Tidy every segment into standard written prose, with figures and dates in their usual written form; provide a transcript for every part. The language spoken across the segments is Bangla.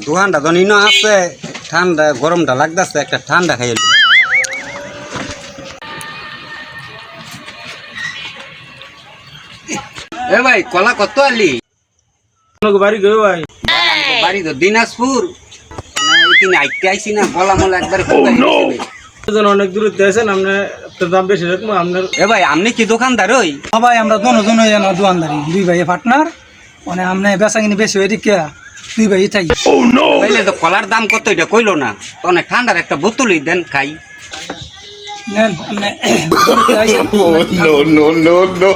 দোকানটা তো নিনো আছে ঠান্ডা গরমটা লাগতেছে একটা ঠান্ডা খাইয়ে এ ভাই কলা কত আলি বাড়ি গো ভাই বাড়ি তো দিনাজপুর তিনি আইতে আইসি না বলা মলা একবারে অনেক দূর আছেন আপনার দাম বেশি রাখবো আপনার। এ ভাই আপনি কি দোকানদার ওই ভাই আমরা দুজন দোকানদারি দুই ভাই পার্টনার মানে আপনি বেচা কিনে বেশি হয়ে কে দুই ভাই থাকি তাইলে তো কলার দাম কত এটা কইলো না তো অনেক ঠান্ডার একটা বোতলই দেন খাই নেন আপনি No, no, no, no.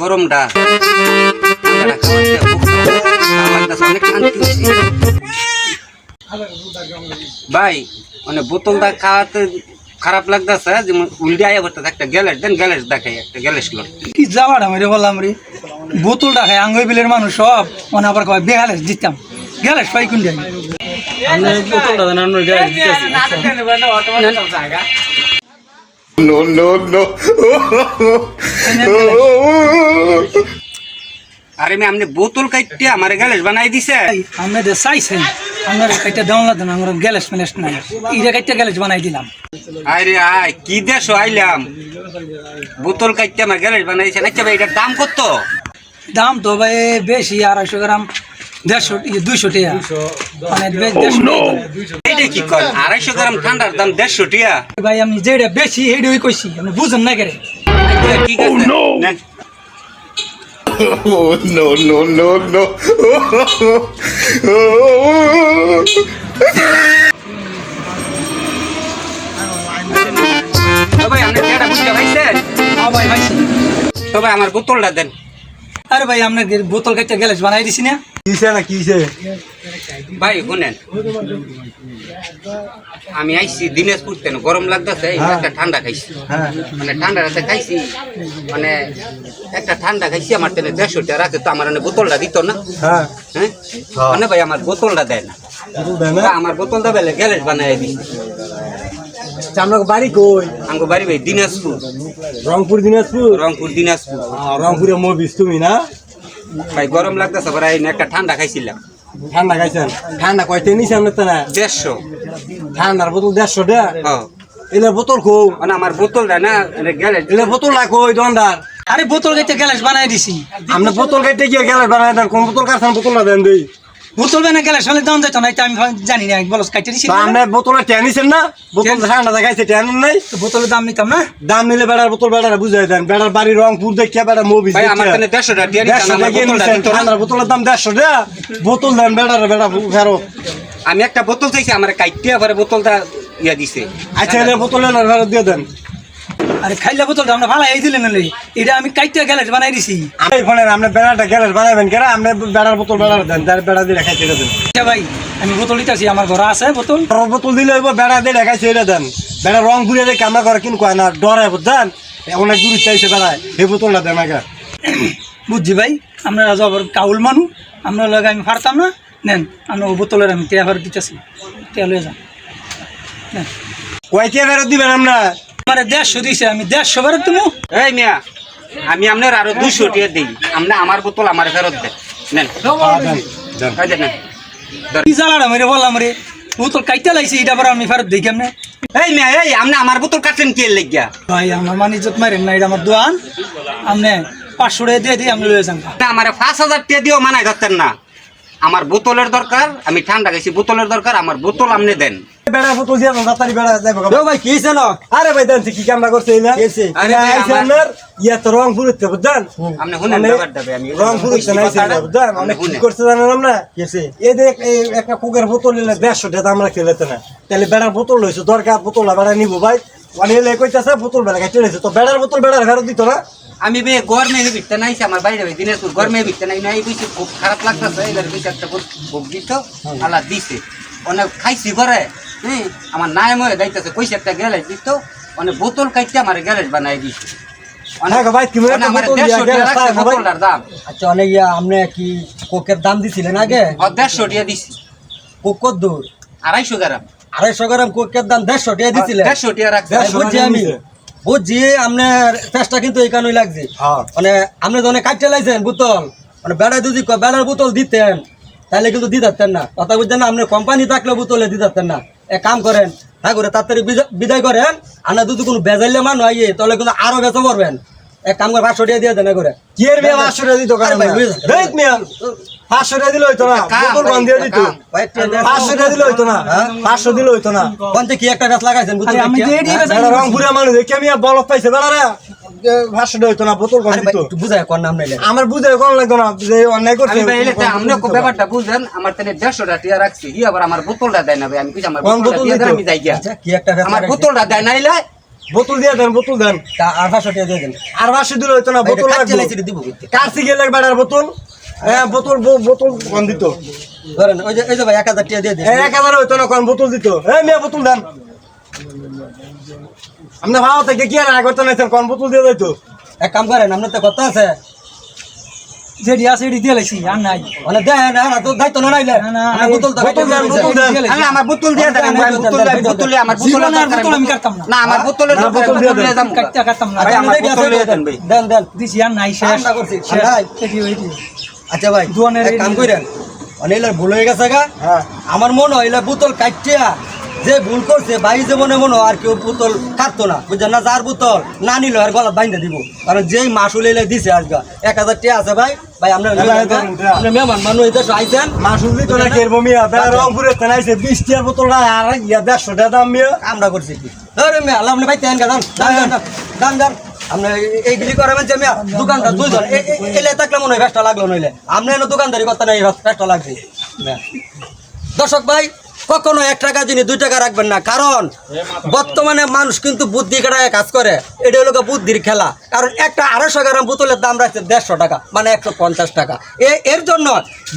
গরমটা ভাই মানে বোতলটা খাওয়াতে খারাপ লাগতেছে যেমন উল্টে আয়া করতে একটা গ্যালেস দেন গ্যালেস দেখাই একটা গ্যালেস লো কি যাওয়াটা মেরে বললাম রে বোতলটা খাই আঙ্গুই বিলের মানুষ সব মানে আবার কয় বেহালেস দিতাম গ্যালেস পাই কোন যাই No, no, no. আরে আমি আপনি বোতল কাইটে আমার গ্যালেস বানাই দিছে আমাদের চাইছেন আমার একটা দেওয়া লাগতো না আমার গ্যালেস ফ্যালেস নাই ইটা কাইটে গ্যালেস বানাই দিলাম আরে আয় কি দেশ আইলাম বোতল কাইটে আমার গ্যালেস বানাই দিছে আচ্ছা ভাই এটার দাম কত দাম তো ভাই বেশি 250 গ্রাম 150 200 টাকা মানে 150 এইটা কি কর 250 গ্রাম ঠান্ডার দাম 150 টাকা ভাই আমি যেটা বেশি এইটাই কইছি আপনি বুঝেন না করে ঠিক আছে নেন। Oh, no, no, no, no. ভাই আপনি যেটা বুঝতে পাইছেন ভাই ভাই তবে আমার বোতলটা দেন আরে ভাই আপনার বোতল কাইটে গ্যালেস বানাই দিছি না কিসে না কিসে ভাই শুনেন আমি আইছি দিনাজপুর তেন গরম লাগতেছে একটা ঠান্ডা খাইছি মানে ঠান্ডা রাতে খাইছি মানে একটা ঠান্ডা খাইছি আমার তেনে 150 টাকা রাখে তো আমার বোতলটা দিত না হ্যাঁ হ্যাঁ মানে ভাই আমার বোতলটা দেয় না আমার বোতলটা বেলে গ্যালেস বানাই দিছি আপনার বাড়ি কই আমগো বাড়ি ভাই দিনাজপুর রংপুর দিনাজপুর রংপুর দিনাজপুর রংপুরে মবিস তুমি না ভাই গরম লাগতেছে ভাই একটা ঠান্ডা খাইছিলাম ঠান্ডা খাইছেন ঠান্ডা কয়তে নিছে আপনার তো না 150 ঠান্ডার বোতল 150 টাকা হ্যাঁ এলে বোতল কো মানে আমার বোতলটা না গ্যালেস এলে বোতল না কই দোকানদার আরে বোতল কাইটে গ্যালেস বানাই দিছি আপনি বোতল খাইতে গিয়ে গেলে বানায় দেন কোন বোতল কারখানা বোতল না দেন দেই বোতল বানা গ্যালেস ফেলে দাম যাইতো না এটা আমি জানি না বলস কাইটে দিছি তা আপনি বোতলে টেনিছেন না বোতল ঠান্ডা দেখাইছে টেনুন নাই তো বোতলের দাম নিতাম না দাম নিলে বেড়ার বোতল বেড়ার বুঝাই দেন বেড়ার বাড়ি রংপুর দেখিয়া বেড়া মুভিস ভাই আমার তেনে 150 টাকা দিয়ে দিছেন আমার বোতলটা দিত না। ঠান্ডার বোতলের দাম 150 টাকা বোতল দেন বেড়ার বেড়া ফেরত আমি একটা বোতল চাইছি আমার কাইটিয়া পরে বোতলটা ইয়া দিছে আচ্ছা এলে বোতলে ফেরত দিয়ে দেন আরে খাইলা বোতলটা আমরা ভালো এই দিলেন নালে এটা আমি কাইটে গ্যালেস বানাই দিছি আমি ফোনে আপনি বেড়াটা গ্যালেস বানাবেন কেন আপনি বেড়ার বোতল বেড়ার দেন তার বেড়া দিয়ে খাইতে দেন আচ্ছা ভাই আমি বোতল দিতেছি আমার ঘরে আছে বোতল বোতল দিলে বেড়া দিয়ে খাইছে এটা দেন বেড়া রং ঘুরে রেখে আমরা ঘরে কিন কয় না ডরায় বুঝছেন অনেক দূর চাইছে বেড়ায় এই বোতলটা দেন আগে বুঝছি ভাই আপনারা জবর কাউল মানু আপনার লগে আমি পারতাম না নেন আপনার বোতলের আমি টিয়া ফেরত দিতেছি টিয়া লয়ে যান নেন কয়টিয়া ফেরত দিবেন আপনার আমার 150 দিছে আমি 150 ফেরত দেবো এই মিয়া আমি আপনার আরো 200 টাকা দেই আপনি আমার বোতল আমার ফেরত দেন নেন এই যে নেন কি জ্বালাটা মেরে বললাম রে বোতল কাইটা লাইছি এটা পরে আমি ফেরত দিই কেমনে এই মিয়া এই আপনি আমার বোতল কাটলেন কি এর লাগিয়া ভাই আমার মান ইজ্জত মারেন না এটা আমার দোয়ান আপনি 500 টাকা দিয়ে দিই আপনি লয়ে যান আমার 5000 টাকা দিও মানাই করতেন না আমার বোতলের দরকার আমি ঠান্ডা খাইছি বোতলের দরকার আমার বোতল আপনি দেন বেড়া বোতল দিয়ে তাড়াতাড়ি বেড়া যাবে ভাই কি হইছে না আরে ভাই দেন কি কামনা করছে না আরে ভাই, আপনার ইয়া তো রংপুর হইতে বুঝছেন আপনি শুনেন ব্যাপারটা ভাই আমি রংপুর হইতে না বুঝছেন অনেক কি করছে জানেন না কেসে এই দেখ এই একটা কুকের বোতল নিলে 150 টাকা আমরা খেলেতে না তাহলে বেড়ার বোতল লইছে দরকার বোতল বেড়া নিব ভাই অনেক লে কইতাছে বোতল বেড়া কাটে লইছে তো বেড়ার বোতল বেড়ার ফেরত দিত না আমি বে গরমে ভিততে নাইছি আমার বাইরে ভাই দিনাজপুর গরমে ভিততে নাই নাই কইছি খুব খারাপ লাগতাছে এবার কইছি একটা খুব দিত আল্লাহ দিছে অনেক খাইছি করে হ্যাঁ আমার নাম হয়ে যাইতেছে কইছে একটা গ্যালেজ দিত অনেক বোতল কাইতে আমার গ্যালেজ বানাই দিছে অনেক ভাই কি অনেক আমার 150 টাকা রাখছে বোতলটার দাম আচ্ছা অনেক আপনি কি কোকের দাম দিছিলেন আগে 150 টাকা দিছি কোক কত দূর 250 গ্রাম 250 গ্রাম কোকের দাম 150 টাকা দিছিলেন 150 টাকা রাখছে দেড়শো বুঝছি টাকা আমি নিছে। বুঝছি আপনার চেষ্টা কিন্তু এই কারণেই লাগছে হ্যাঁ। মানে আপনি যখন কাটতে লাইছেন বোতল মানে বেড়া যদি বেড়ার বোতল দিতেন তাহলে কিন্তু দিতেন না কথা বুঝছেন না আপনার কোম্পানি থাকলে বোতলে দিতেন না এক কাম করেন হ্যাঁ করে তাড়াতাড়ি বিদায় করেন আপনার যদি কোনো বেজাইলে মান হয় তাহলে কিন্তু আরো বেচা পড়বেন এক কাম করে 500 টাকা দিয়ে দেন করে কি এর মেয়ে 500 টাকা দিত আরে ভাই, লুই যান। দেখ মিয়া 500 টাকা দিলে হইতো না কাম বোতল ভাই, বান দিয়ে দিত কাম। 500 টাকা দিলে হইতো না 500 দিলে হইতো না কোনতে কি একটা গাছ লাগাইছেন বোতল আরে আমি যে এডি হ্যাঁ? বেটা রংপুরে মানুষ দেখে মিয়া বলক পাইছে বেড়ারা 500 টাকা হইতো না বোতল বান আরে ভাই দিত একটু বুঝায় কোন নাম নাইলে আমার বুঝে কোন লাগতো না যে অন্যায় করছে আমি ভাই এলে আমরা ব্যাপারটা বুঝেন আমার তাহলে 150 টাকা রাখছি ই আবার আমার বোতলটা দেয় না ভাই আমি কইছি আমার কোন বোতলটা বোতল দিয়ে দেন দিত? আমি যাই গিয়া আচ্ছা কি একটা গাছ আমার লাগাইছেন? বোতলটা দেয় নাইলে বোতল দিয়ে দেন বোতল দেন তা 500 টাকা দিয়ে দেন আর 500 দিলে হইতো না বোতল কাটতে লাগতো লাইছি দিব কইতে কারসি গেলে বেড়ার বোতল হ্যাঁ বোতল বোতল বান দিত ধরেন ওই যে ভাই 1000 টাকা দিয়ে দিন 1000 হইতো না কোন বোতল দিত এই মিয়া বোতল দেন আমরা ভাও থেকে কি আর আগে করতে নাইছেন কোন বোতল দিয়ে দিত এক কাম করেন আপনার তো কথা আছে যেটি আছে এটি দিয়ে লাইছি আর নাই মানে দেন না তো দায়িত্ব না নাইলে না, না, আপনার বোতল তো বোতল দেন, বোতল দেন। আমি আমার বোতল দিয়ে দেন ভাই বোতলে আমার জীবনে আর দরকার, বোতল আমি কাটতাম না। না আমার বোতলের না, দরকার, বোতল দিয়ে বোতল দেন। নিয়ে যাবো। কাটতাম না ভাই, আমার আপনি বোতল দিয়ে দেন ভাই। দেন দেন দিছি আর নাই শেষ ঠান্ডা করছি, শেষ ঠান্ডাই। এটি ওইটি আচ্ছা ভাই দোয়ানের এক কাম এই- করেন অনেকবার ভুল হয়ে গেছে গা হ্যাঁ আমার মনে হয় এলা বোতল কাটিয়া যে ভুল করছে ভাই যে মনে আর কেউ বোতল কাটতো না বুঝছেন না যার বোতল না নিল আর গলা বাইন্ধে দিব কারণ যেই মাসুল এলে দিছে আজকে 1000 টাকা আছে ভাই ভাই আমরা মেহমান মানুষ দেশে আইছেন মাসুল দিত না কেরবো মিয়া বেড়া রংপুরে তেনাইছে 20 টাকার বোতলটা আর ইয়া 150 টাকা দাম মিয়া আমরা করছি কি আরে মেয়ে আল্লাহ আপনি ভাই তেন গান দান দান আপনি এইগুলি করে মানে মেয়া দোকানদার দুইজন এলে থাকলে মনে হয় ব্যস্ত লাগলো নইলে আপনি এনে দোকানদারি করতে নাই ব্যস্ত লাগছে মেয়া। দর্শক ভাই কখনো 1 টাকা জিনিস 2 টাকা রাখবেন না কারণ বর্তমানে মানুষ কিন্তু বুদ্ধি কাটায় কাজ করে এটা হলো গিয়ে বুদ্ধির খেলা কারণ একটা 250 গ্রাম বোতলের দাম রাখছে 150 টাকা মানে 150 টাকা এর জন্য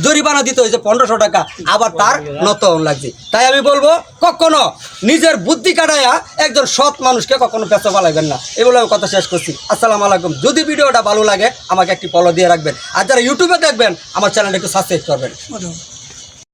জরিমানা দিতে হয়েছে 1500 টাকা আবার তার নতুন লাগছে তাই আমি বলবো কখনো নিজের বুদ্ধি কাটায়া একজন সৎ মানুষকে কখনো পেছনে পালাইবেন না এগুলো আমি কথা শেষ করছি আসসালামু আলাইকুম যদি ভিডিওটা ভালো লাগে আমাকে একটি ফলো দিয়ে রাখবেন আর যারা ইউটিউবে দেখবেন আমার চ্যানেলটা একটু সাবস্ক্রাইব করবেন